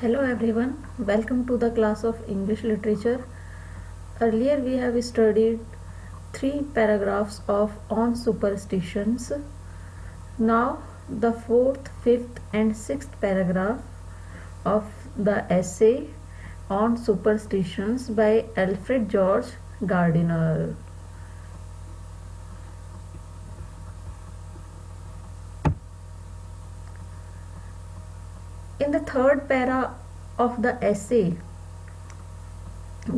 Hello everyone, welcome to the class of English literature. Earlier we have studied 3 paragraphs of on superstitions. Now the 4th, 5th and 6th paragraph of the essay on superstitions by Alfred George Gardiner. In the 3rd para of the essay,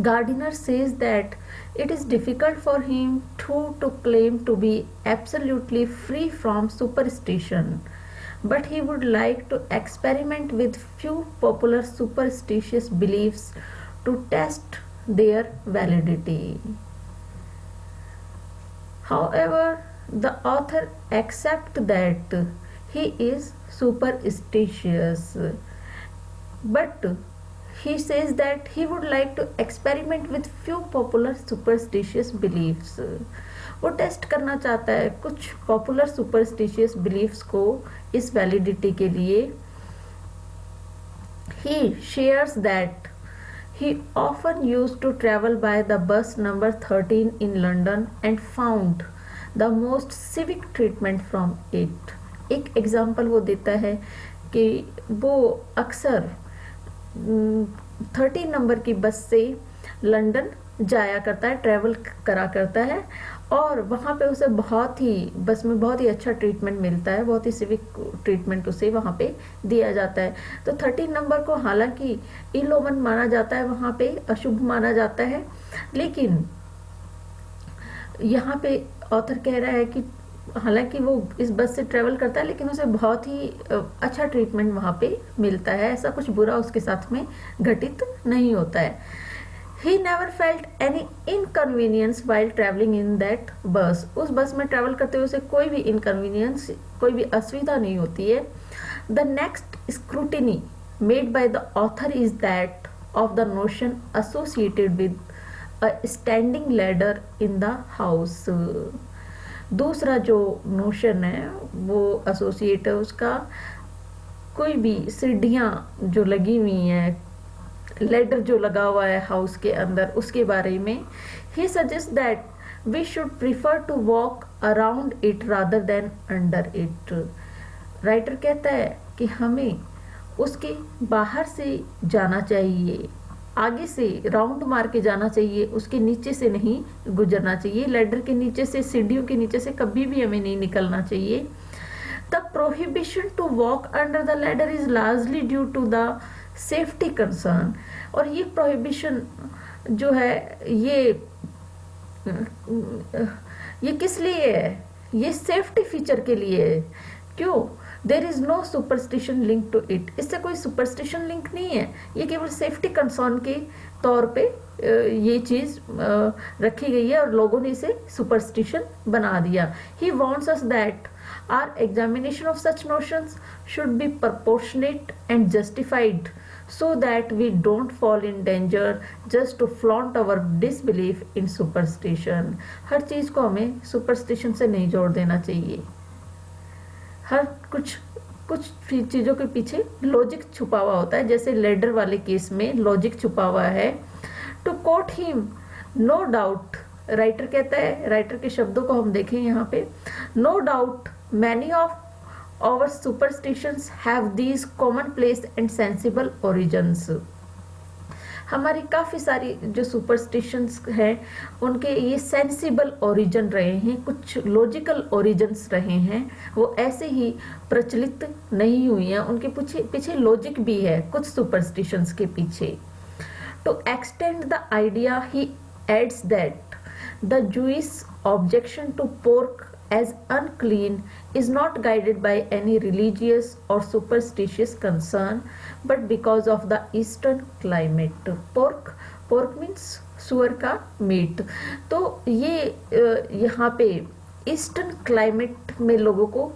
Gardiner says that it is difficult for him to claim to be absolutely free from superstition, but he would like to experiment with few popular superstitious beliefs to test their validity. However, the author accepts that he is superstitious, but he says that he would like to experiment with few popular superstitious beliefs. वो test करना चाहता है कुछ popular superstitious beliefs को इस validity के लिए. He shares that he often used to travel by the bus number 13 in London and found the most civic treatment from it. एक एग्जाम्पल वो देता है कि वो अक्सर 13 नंबर की बस से लंदन जाया करता है, ट्रैवल करा करता है, और वहाँ पे उसे बस में बहुत ही अच्छा ट्रीटमेंट मिलता है, बहुत ही सिविक ट्रीटमेंट उसे वहाँ पे दिया जाता है. तो 13 नंबर को हालांकि इलोमन माना जाता है, वहाँ पे अशुभ माना जाता है, लेकिन यहाँ पे ऑथर कह रहा है कि हालांकि वो इस बस से ट्रेवल करता है लेकिन उसे बहुत ही अच्छा ट्रीटमेंट वहाँ पे मिलता है, ऐसा कुछ बुरा उसके साथ में घटित नहीं होता है. He never felt any inconvenience while traveling in that bus. उस बस में ट्रेवल करते हुए उसे कोई भी इनकन्वीनियंस, कोई भी असुविधा नहीं होती है. The next scrutiny made by the author is that of the notion associated with a standing ladder in the house. दूसरा जो नोशन है वो एसोसिएट है उसका, कोई भी सीढ़ियाँ जो लगी हुई हैं, लेडर जो लगा हुआ है हाउस के अंदर, उसके बारे में. He suggest that we should prefer to walk around it rather than under it. Writer कहता है कि हमें उसके बाहर से जाना चाहिए, आगे से राउंड मार के जाना चाहिए, उसके नीचे से नहीं गुजरना चाहिए, लेडर के नीचे से, सीढ़ियों के नीचे से कभी भी हमें नहीं निकलना चाहिए. The prohibition to walk under the ladder is largely due to the safety concern. और ये प्रोहिबिशन जो है ये किस लिए है? ये सेफ्टी फीचर के लिए है. क्यों? There is no superstition link to it. इससे कोई सुपरस्टिशन लिंक नहीं है, ये केवल सेफ्टी कंसर्न के तौर पे ये चीज रखी गई है और लोगों ने इसे सुपरस्टिशन बना दिया. He wants us that our examination of such notions should be proportionate and justified so that we don't fall in danger just to flaunt our disbelief in superstition. हर चीज को हमें सुपरस्टिशन से नहीं जोड़ देना चाहिए. हर कुछ चीजों के पीछे लॉजिक छुपा हुआ होता है, जैसे लेडर वाले केस में लॉजिक छुपा हुआ है. To quote him, no doubt, writer कहता है, राइटर के शब्दों को हम देखें यहाँ पे, no doubt many of our superstitions have these commonplace and sensible origins. हमारी काफ़ी सारी जो सुपरस्टिशंस हैं उनके ये सेंसिबल ओरिजिन रहे हैं, कुछ लॉजिकल ओरिजिन्स रहे हैं, वो ऐसे ही प्रचलित नहीं हुई हैं, उनके पीछे लॉजिक भी है कुछ सुपरस्टिशंस के पीछे. To extend the idea he adds that the Jewish objection to pork as unclean is not guided by any religious or superstitious concern but because of the eastern climate. pork means सुअर का meet. तो ये यहाँ पे eastern climate में लोगों को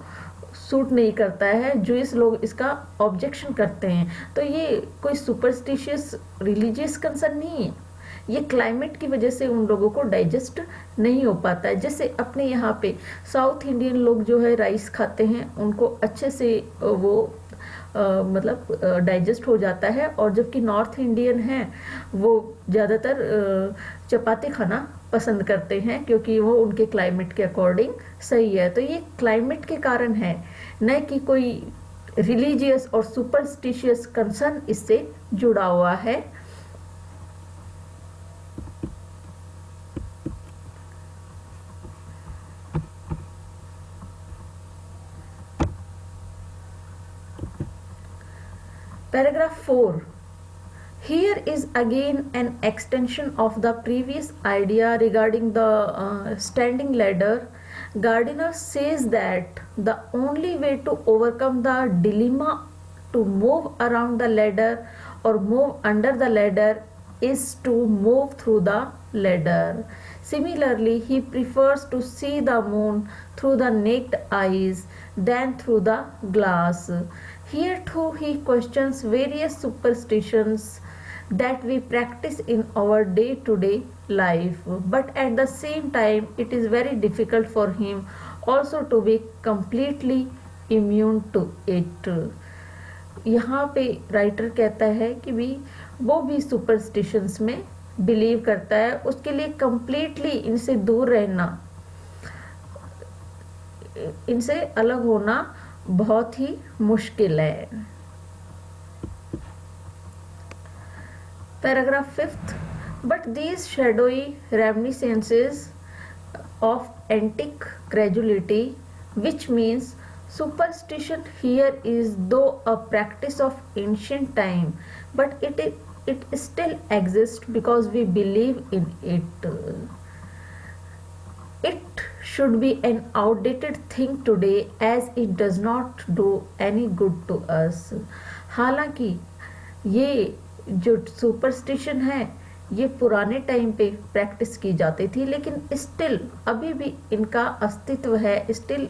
suit नहीं करता है, जूइश लोग इसका ऑब्जेक्शन करते हैं. तो ये कोई सुपरस्टिशियस रिलीजियस कंसर्न नहीं है, ये क्लाइमेट की वजह से उन लोगों को डाइजेस्ट नहीं हो पाता है। जैसे अपने यहाँ पे साउथ इंडियन लोग जो है राइस खाते हैं, उनको अच्छे से वो मतलब डाइजेस्ट हो जाता है, और जबकि नॉर्थ इंडियन हैं वो ज़्यादातर चपाती खाना पसंद करते हैं, क्योंकि वो उनके क्लाइमेट के अकॉर्डिंग सही है। तो ये क्लाइमेट के कारण है, न कि कोई रिलीजियस और सुपरस्टिशियस कंसर्न इससे जुड़ा हुआ है। Paragraph 4. Here is again an extension of the previous idea regarding the standing ladder. Gardiner says that the only way to overcome the dilemma to move around the ladder or move under the ladder is to move through the ladder. Similarly, he prefers to see the moon through the naked eyes than through the glass. Here too he questions various superstitions that we practice in our day-to-day life, but at the same time it is very difficult for him also to be completely immune to it. यहाँ पे writer कहता है कि भी वो भी superstitions में believe करता है, उसके लिए कंप्लीटली इनसे दूर रहना, इनसे अलग होना बहुत ही मुश्किल है। Paragraph 5th. But these shadowy reminiscences of antique credulity, which means superstition here is though a practice of ancient time, but it still exists because we believe in it. It should be an outdated thing today as it does not do any good to us. हालांकि ये जो superstition है ये पुराने time पे practice की जाती थी, लेकिन स्टिल अभी भी इनका अस्तित्व है, still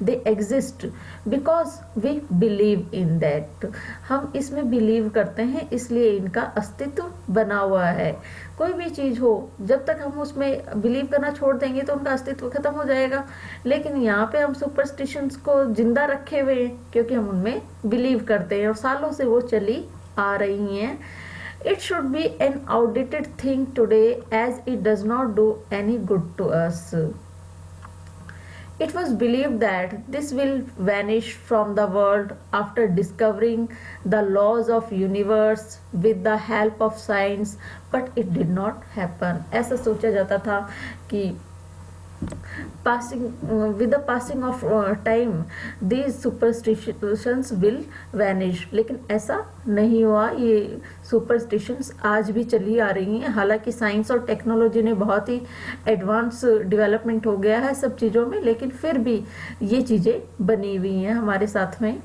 they exist because we believe in that. हम इसमें बिलीव करते हैं, इसलिए इनका अस्तित्व बना हुआ है। कोई भी चीज़ हो, जब तक हम उसमें बिलीव करना छोड़ देंगे तो उनका अस्तित्व खत्म हो जाएगा। लेकिन यहाँ पे हम सुपरस्टिशंस को जिंदा रखे हुए हैं क्योंकि हम उनमें बिलीव करते हैं और सालों से वो चली आ रही हैं। It should be an outdated thing today as it does not do any good to us. It was believed that this will vanish from the world after discovering the laws of universe with the help of science, but it did not happen. ऐसा सोचा जाता था कि with the passing of time these superstitions will vanish, लेकिन ऐसा नहीं हुआ। ये superstitions आज भी चली आ रही हैं। हालांकि साइंस और टेक्नोलॉजी ने बहुत ही एडवांस डेवलपमेंट हो गया है सब चीज़ों में, लेकिन फिर भी ये चीज़ें बनी हुई हैं हमारे साथ में।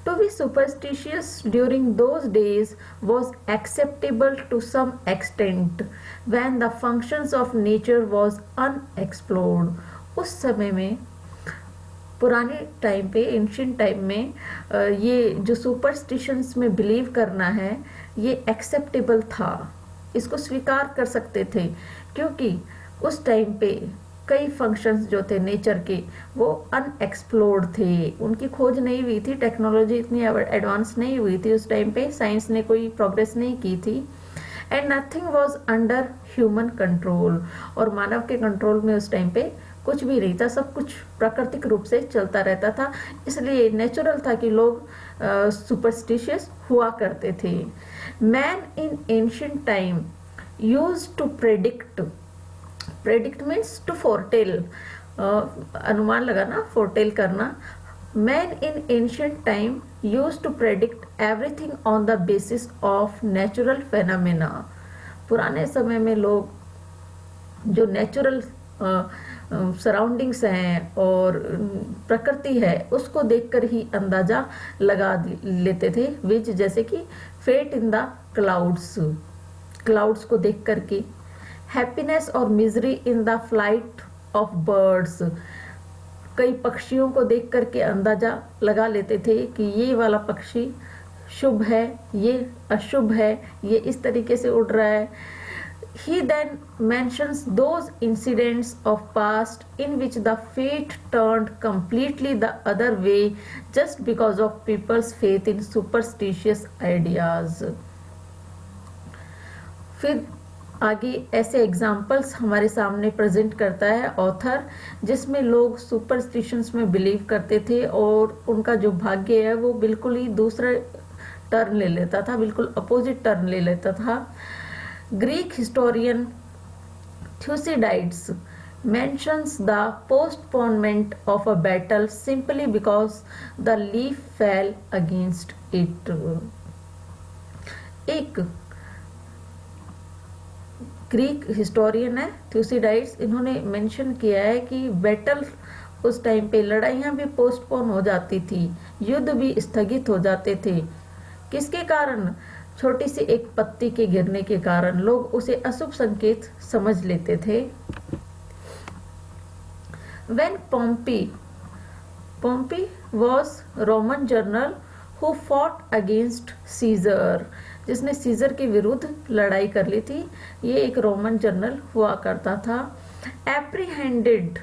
To be superstitious during those days was acceptable to some extent when the functions of nature was unexplored. उस समय में, पुराने टाइम पे, एंशिएंट टाइम में ये जो सुपरस्टिशंस में बिलीव करना है ये एक्सेप्टेबल था, इसको स्वीकार कर सकते थे, क्योंकि उस टाइम पे कई फंक्शंस जो थे नेचर के वो अनएक्सप्लोर्ड थे, उनकी खोज नहीं हुई थी, टेक्नोलॉजी इतनी एडवांस नहीं हुई थी उस टाइम पे, साइंस ने कोई प्रोग्रेस नहीं की थी। And nothing was under human control, और मानव के कंट्रोल में उस टाइम पे कुछ भी नहीं था, सब कुछ प्राकृतिक रूप से चलता रहता था, इसलिए नेचुरल था कि लोग सुपरस्टिशियस हुआ करते थे। Man in ancient time used to predict means to foretell, अनुमान लगाना, फोरटेल करना। Man in ancient time used to predict everything on the basis of natural phenomena. पुराने समय में लोग जो नेचुरल सराउंडिंग्स हैं और प्रकृति है उसको देखकर ही अंदाजा लगा लेते थे, विच जैसे कि फेट इन द क्लाउड्स को देख करके, हैप्पीनेस और misery in the flight of birds, कई पक्षियों को देख करके अंदाजा लगा लेते थे कि ये वाला पक्षी शुभ है, ये अशुभ है, ये इस तरीके से उड़ रहा है। He then mentions those incidents of past in which the fate turned completely the other way just because of people's faith in superstitious ideas. फिर आगे ऐसे एग्जाम्पल्स हमारे सामने प्रेजेंट करता है ऑथर, जिसमें लोग सुपरस्टिशंस में बिलीव करते थे और उनका जो भाग्य है वो बिल्कुल ही दूसरा टर्न ले लेता था, बिल्कुल अपोजिट टर्न ले लेता था. Greek historian Thucydides mentions the postponement of a battle simply because the leaf fell against it. एक ग्रीक हिस्टोरियन है थ्यूसिडाइड्स, इन्होंने मेंशन किया है कि बैटल उस टाइम पे लड़ाइयाँ भी पोस्टपोन हो जाती थी, युद्ध भी स्थगित हो जाते थे. किसके कारण? छोटी सी एक पत्ती के गिरने के कारण लोग उसे अशुभ संकेत समझ लेते थे. When Pompey was Roman general who fought against Caesar, जिसने सीजर के विरुद्ध लड़ाई कर ली थी, ये एक रोमन जनरल हुआ करता था. Apprehended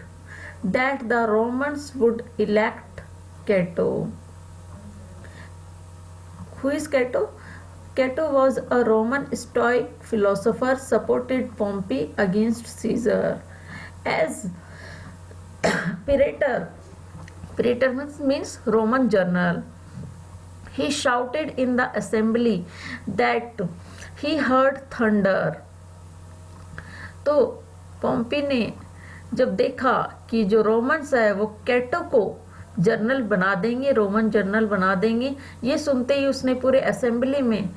that the Romans would elect Cato. Who is Cato? Cato was a Roman Stoic philosopher supported Pompey against Caesar. As Praetor means Roman general. He shouted in the assembly that he heard thunder. तो पोम्पी ने जब देखा कि जो Romans है वो कैटो को general बना देंगे, रोमन जनरल बना देंगे, ये सुनते ही उसने पूरे असेंबली में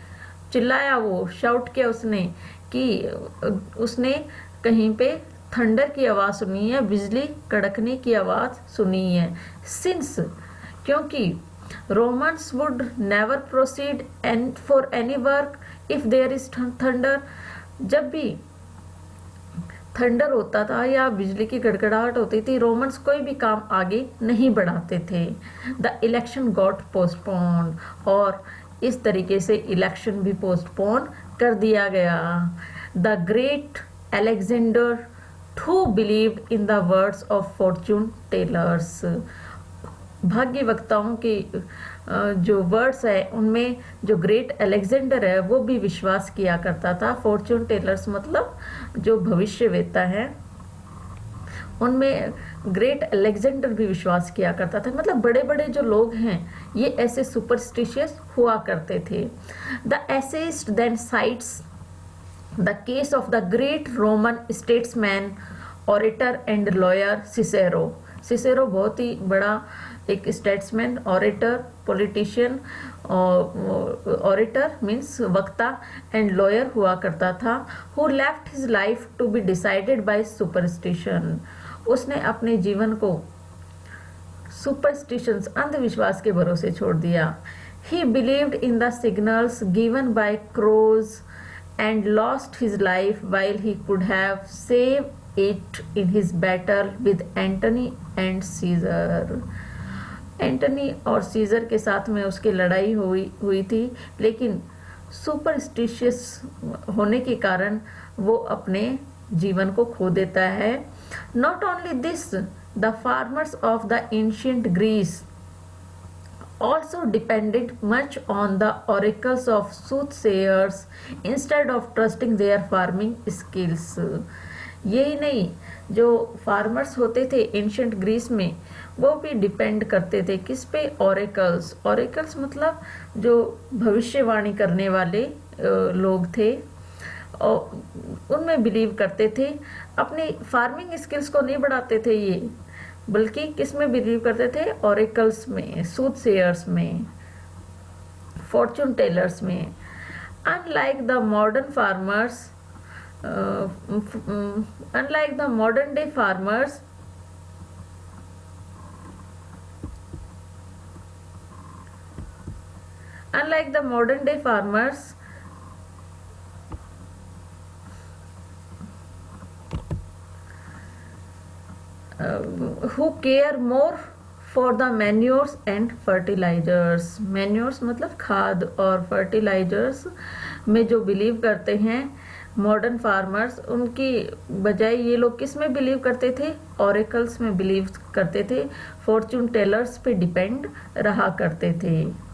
चिल्लाया, वो शाउट किया उसने कि उसने कहीं पे थंडर की आवाज़ सुनी है, बिजली कड़कने की आवाज़ सुनी है. सिंस क्योंकि Romans would never proceed and for any work if there is thunder. जब भी थंडर होता था या बिजली की गड़गड़ाहट होती थी, रोमन्स कोई भी काम आगे नहीं बढ़ाते थे. द इलेक्शन गॉट पोस्टपोन, और इस तरीके से इलेक्शन भी पोस्टपोन कर दिया गया. The great Alexander who believed in the words of fortune tellers, भाग्य वक्ताओं के जो वर्ड्स है उनमें जो ग्रेट अलेक्जेंडर है वो भी विश्वास किया करता था. फॉर्च्यून टेलर्स मतलब जो भविष्यवेता है, उनमें ग्रेट अलेक्जेंडर भी विश्वास किया करता था. मतलब बड़े बड़े जो लोग हैं ये ऐसे सुपरस्टिशियस हुआ करते थे. The essayist then cites the case of the great Roman statesman, orator and lawyer Cicero. Cicero बहुत ही बड़ा एक statesman, orator, politician, orator means वक्ता एंड लॉयर हुआ करता था. who left his life to be decided by superstition. उसने अपने जीवन को सुपरस्टिशंस, अंधविश्वास के भरोसे छोड़ दिया. he believed in the signals given by crows and lost his life while he could have saved it in his battle with Antony and Caesar. Antony और सीजर के साथ में उसकी लड़ाई हुई थी, लेकिन सुपरस्टिशियस होने के कारण वो अपने जीवन को खो देता है. Not only this, the farmers of the ancient Greece also depended much on the oracles of soothsayers instead of trusting their farming skills. यही नहीं, जो फार्मर्स होते थे एंशिएंट ग्रीस में वो भी डिपेंड करते थे किस पे? ऑरेकल्स. ऑरेकल्स मतलब जो भविष्यवाणी करने वाले लोग थे, और उनमें बिलीव करते थे. अपनी फार्मिंग स्किल्स को नहीं बढ़ाते थे ये, बल्कि किस में बिलीव करते थे? ऑरेकल्स में, सूथसेयर्स में, फॉर्चून टेलर्स में. Unlike the modern farmers, unlike the modern day farmers, who care more for the manures and fertilizers. manures मतलब खाद, और fertilizers में जो बिलीव करते हैं मॉडर्न फार्मर्स, उनकी बजाय ये लोग किस में बिलीव करते थे? ऑरेकल्स में बिलीव करते थे, फॉर्च्यून टेलर्स पे डिपेंड रहा करते थे।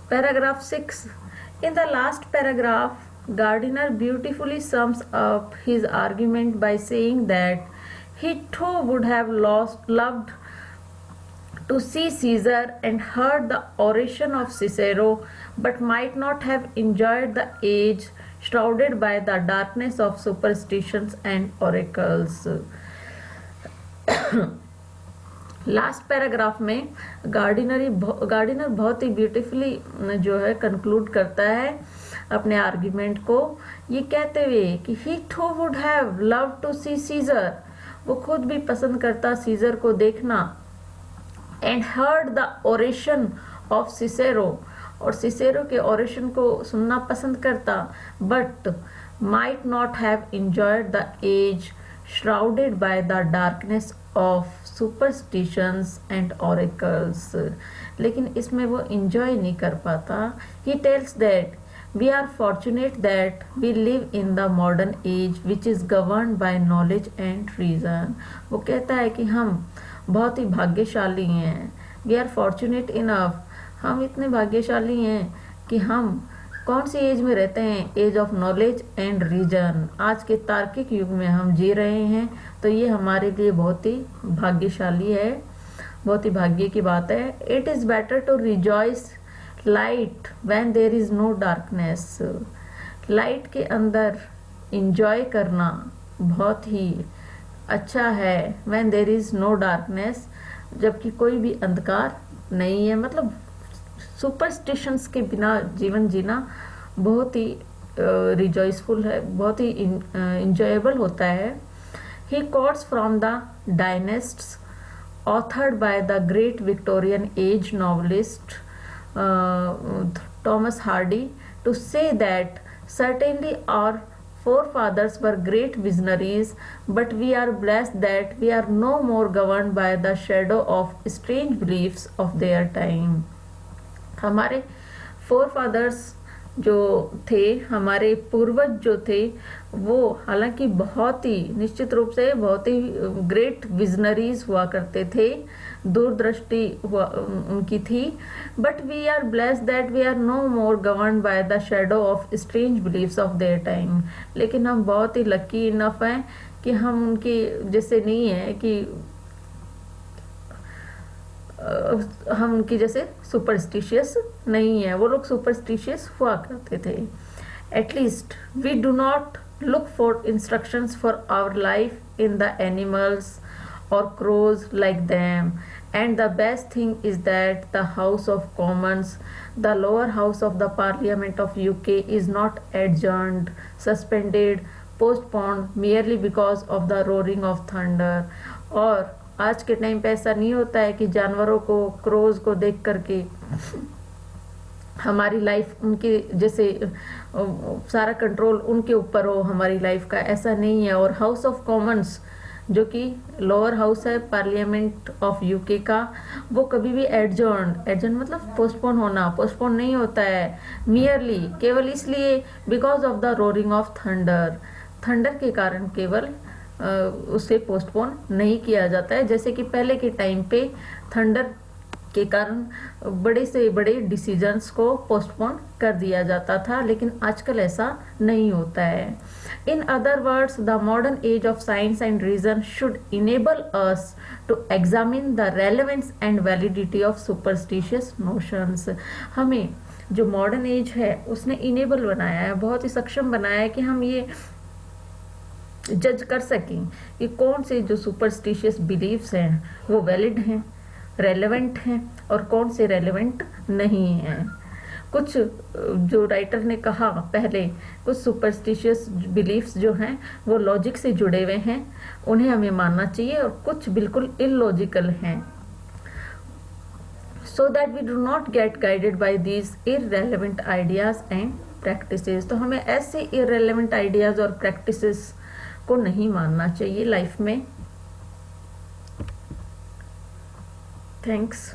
Paragraph 6. In the last paragraph, Gardiner beautifully sums up his argument by saying that he too would have loved to see Caesar and heard the oration of Cicero, but might not have enjoyed the age shrouded by the darkness of superstitions and oracles. Last paragraph में Gardiner बहुत ही beautifully जो है conclude करता है अपने argument को, ये कहते हुए कि he too would have love to see Caesar, वो खुद भी पसंद करता सीजर को देखना, and heard the oration of Cicero, और सिसेरो के ओरेशन को सुनना पसंद करता, but might not have enjoyed the age shrouded by the darkness of superstitions and oracles, लेकिन इसमें वो enjoy नहीं कर पाता। He tells that we are fortunate that we live in the modern age which is governed by knowledge and reason। वो कहता है कि हम बहुत ही भाग्यशाली हैं, we are fortunate enough, हम इतने भाग्यशाली हैं कि हम कौन सी एज में रहते हैं? Age of knowledge and reason. आज के तार्किक युग में हम जी रहे हैं, तो ये हमारे लिए बहुत ही भाग्यशाली है, बहुत ही भाग्य की बात है। It is better to rejoice light when there is no darkness, light के अंदर इंजॉय करना बहुत ही अच्छा है, when there is no darkness, जबकि कोई भी अंधकार नहीं है। मतलब सुपरस्टिशंस के बिना जीवन जीना बहुत ही रिजॉइसफुल है, बहुत ही इंजॉयबल होता है। He quotes from the dynasts authored by the great Victorian age novelist Thomas Hardy to say that certainly our forefathers were great visionaries, but we are blessed that we are no more governed by the shadow of strange beliefs of their time। हमारे forefathers जो थे, हमारे पूर्वज जो थे, वो हालांकि बहुत ही निश्चित रूप से बहुत ही ग्रेट विजनरीज हुआ करते थे, दूरदृष्टि उनकी थी, but we are blessed that we are no more govern by the shadow of strange beliefs of their time. लेकिन हम बहुत ही लकी इनफ हैं कि हम उनके जैसे नहीं है, कि हम उनकी जैसे सुपरस्टिशियस नहीं है। वो लोग सुपरस्टिशियस हुआ करते थे। At least we do not look for instructions for our life in the animals or crows like them, and the best thing is that the House of Commons, the lower house of the Parliament of UK, is not adjourned, suspended, postponed merely because of the roaring of thunder। और आज के time पे ऐसा नहीं होता है कि जानवरों को, क्रोज को देख करके हमारी लाइफ उनके जैसे सारा कंट्रोल उनके ऊपर हो हमारी लाइफ का, ऐसा नहीं है। और हाउस ऑफ कॉमन्स जो कि लोअर हाउस है पार्लियामेंट ऑफ यूके का, वो कभी भी एडजॉर्न मतलब पोस्टपोन होना, पोस्टपोन नहीं होता है मियरली, केवल इसलिए because of the roaring of thunder के कारण केवल उसे पोस्टपोन नहीं किया जाता है। जैसे कि पहले के टाइम पे थंडर के कारण बड़े से बड़े डिसीजंस को पोस्टपोन कर दिया जाता था, लेकिन आजकल ऐसा नहीं होता है। In other words, the modern age of science and reason should enable us to examine the relevance and validity of superstitious notions. हमें जो मॉडर्न एज है उसने इनेबल बनाया है, बहुत ही सक्षम बनाया है कि हम ये जज कर सकें कि कौन से जो सुपरस्टिशियस बिलीव्स हैं वो वैलिड हैं, रेलेवेंट हैं, और कौन से रेलेवेंट नहीं हैं। कुछ जो राइटर ने कहा पहले, कुछ सुपरस्टिशियस बिलीफ्स जो हैं वो लॉजिक से जुड़े हुए हैं, उन्हें हमें मानना चाहिए, और कुछ बिल्कुल इलॉजिकल हैं। So that we do not get guided by these irrelevant ideas and practices. तो हमें ऐसे इररेलेवेंट आइडियाज और प्रैक्टिसेस को नहीं मानना चाहिए लाइफ में। थैंक्स।